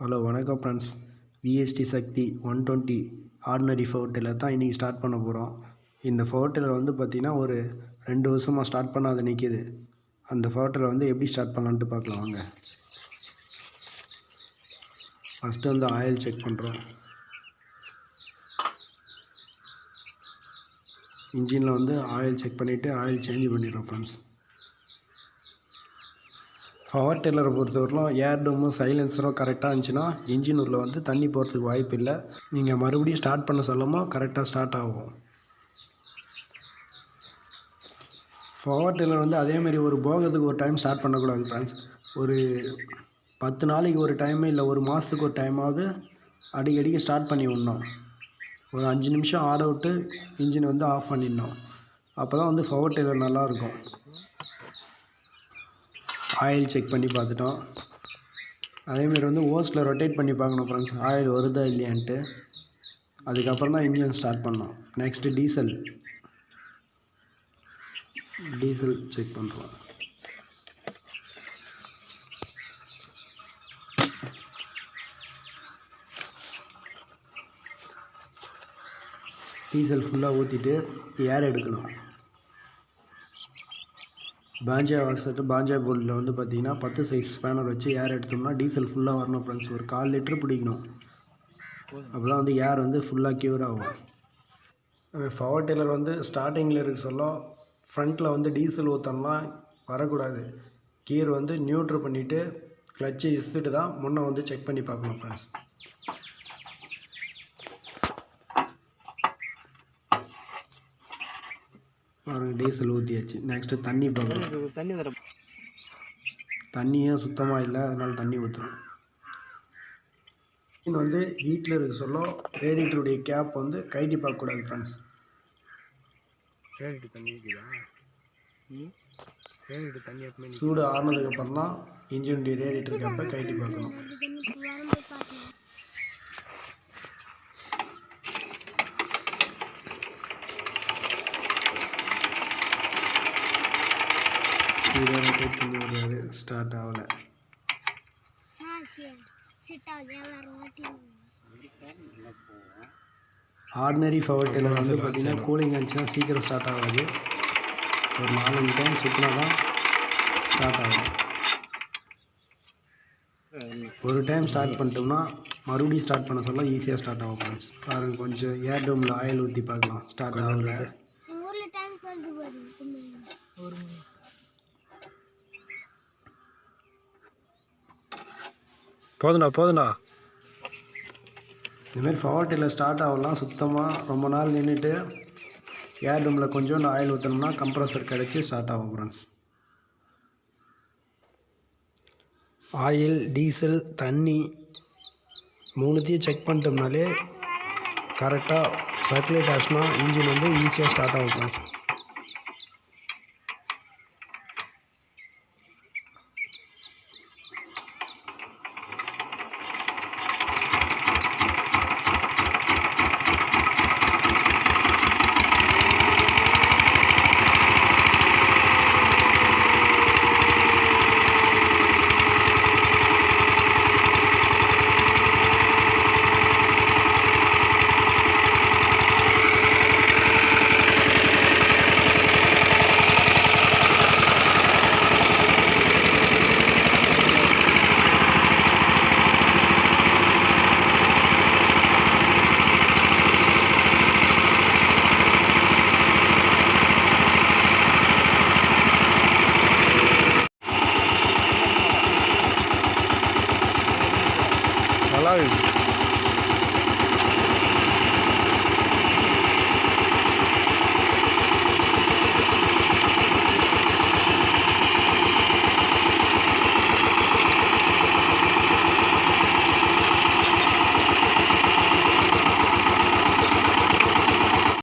Hello வணக்கம் friends. VST சக்தி 120 ordinary power tiller தான் இன்றைக்கி ஸ்டார்ட் பண்ண போகிறோம். இந்த பவர் டில்லர் வந்து பார்த்திங்கன்னா ஒரு 2 வருஷமாக ஸ்டார்ட் பண்ணாத நிற்கிது. அந்த பவர் டில்லர் வந்து எப்படி ஸ்டார்ட் பண்ணலான்ட்டு பார்க்கலாம் வாங்க. ஃபஸ்ட்டு வந்து ஆயில் செக் பண்ணுறோம். இன்ஜினில் வந்து ஆயில் செக் பண்ணிவிட்டு ஆயில் சேஞ்ச் பண்ணிடுறோம் ஃப்ரெண்ட்ஸ். பவர் டில்லரை பொறுத்தவரைக்கும் ஏர் டோமும் சைலன்சரும் கரெக்டாக இருந்துச்சுன்னா இன்ஜின் உள்ள வந்து தண்ணி போகிறதுக்கு வாய்ப்பு இல்லை. நீங்கள் மறுபடியும் ஸ்டார்ட் பண்ண சொல்லமோ கரெக்டாக ஸ்டார்ட் ஆகும். பவர் டில்லர் வந்து அதேமாரி ஒரு போகத்துக்கு ஒரு டைம் ஸ்டார்ட் பண்ணக்கூடாது ஃப்ரெண்ட்ஸ். ஒரு 10 நாளைக்கு ஒரு டைமு இல்லை ஒரு மாதத்துக்கு ஒரு டைமாவது அடிக்கடிக்கு ஸ்டார்ட் பண்ணி விடணும். ஒரு 5 நிமிஷம் ஆட விட்டு இன்ஜினை வந்து ஆஃப் பண்ணிடணும். அப்போ தான் வந்து பவர் டில்லர் நல்லாயிருக்கும். ஆயில் செக் பண்ணி பார்த்துட்டோம். அதேமாரி வந்து ஓஸில் ரொட்டேட் பண்ணி பார்க்கணும் ஃப்ரெண்ட்ஸ், ஆயில் வருதா இல்லையான்ட்டு. அதுக்கப்புறம் தான் இன்ஜின் ஸ்டார்ட் பண்ணோம். நெக்ஸ்ட்டு டீசல் செக் பண்ணுறோம். டீசல் ஃபுல்லாக ஊற்றிட்டு ஏர் எடுக்கணும். பாஞ்சா போர்டில் வந்து பார்த்திங்கன்னா 10 சைஸ் ஸ்பேனர் வச்சு ஏர் எடுத்தோம்னா டீசல் ஃபுல்லாக வரணும் ஃப்ரெண்ட்ஸ். ஒரு 1/4 லிட்டரு பிடிக்கணும். அப்போ தான் வந்து ஏர் வந்து ஃபுல்லாக க்யூர் ஆகும். பவர் டில்லர் வந்து ஸ்டார்டிங்கில் இருக்க சொல்ல ஃப்ரண்ட்டில் வந்து டீசல் ஊற்றோம்னா வரக்கூடாது. கியர் வந்து நியூட்ரு பண்ணிவிட்டு கிளச்சை இழுத்துட்டு தான் முன்னே வந்து செக் பண்ணி பார்க்கணும் ஃப்ரெண்ட்ஸ். பாருங்கள், டீசல் ஊற்றியாச்சு. நெக்ஸ்ட்டு தண்ணி பார்க்கணும். தண்ணியும் சுத்தமாக இல்லை, அதனால் தண்ணி ஊற்றுறோம். இன்ஜின் வந்து ஹீட்டில் இருக்க சொல்ல ரேடியேட்டருடைய கேப் வந்து கைட்டி பார்க்கக்கூடாது ஃப்ரெண்ட்ஸ். சூடு ஆறுனதுக்கப்புறம் தான் இன்ஜினுடைய ரேடியேட்டர் கேப்பை கைட்டி பார்க்கணும். ரொட்டேட் பண்ணி விடுறாரு, ஸ்டார்ட் ஆகலை. ஆர்டினரி பவர் டில்லர் வந்து பார்த்திங்கன்னா கூலிங் ஆச்சுன்னா சீக்கிரம் ஸ்டார்ட் ஆகாது. ஒரு 4-5 டைம் சுற்றினா தான் ஸ்டார்ட் ஆகும். ஒரு டைம் ஸ்டார்ட் பண்ணிட்டோம்னா மறுபடியும் ஸ்டார்ட் பண்ண சொல்ல ஈஸியாக ஸ்டார்ட் ஆகும் ஃப்ரெண்ட்ஸ். பாருங்கள், கொஞ்சம் ஏர் டோமில் ஆயில் ஊற்றி பார்க்கலாம். ஸ்டார்ட் ஆகல. போதுண்ணா. இதுமாரி பவர் டில்லர் ஸ்டார்ட் ஆகலாம். சுத்தமாக ரொம்ப நாள் நின்றுட்டு ஏர் டோமில் கொஞ்சோண்டு ஆயில் ஊற்றினோம்னா கம்ப்ரஸர் கிடச்சி ஸ்டார்ட் ஆகும் ஃப்ரெண்ட்ஸ். ஆயில், டீசல், தண்ணி 3த்தையும் செக் பண்ணிட்டோம்னாலே கரெக்டாக சர்க்குலேட் ஆச்சுன்னா இன்ஜின் வந்து ஈஸியாக ஸ்டார்ட் ஆகும் ஃப்ரெண்ட்ஸ்.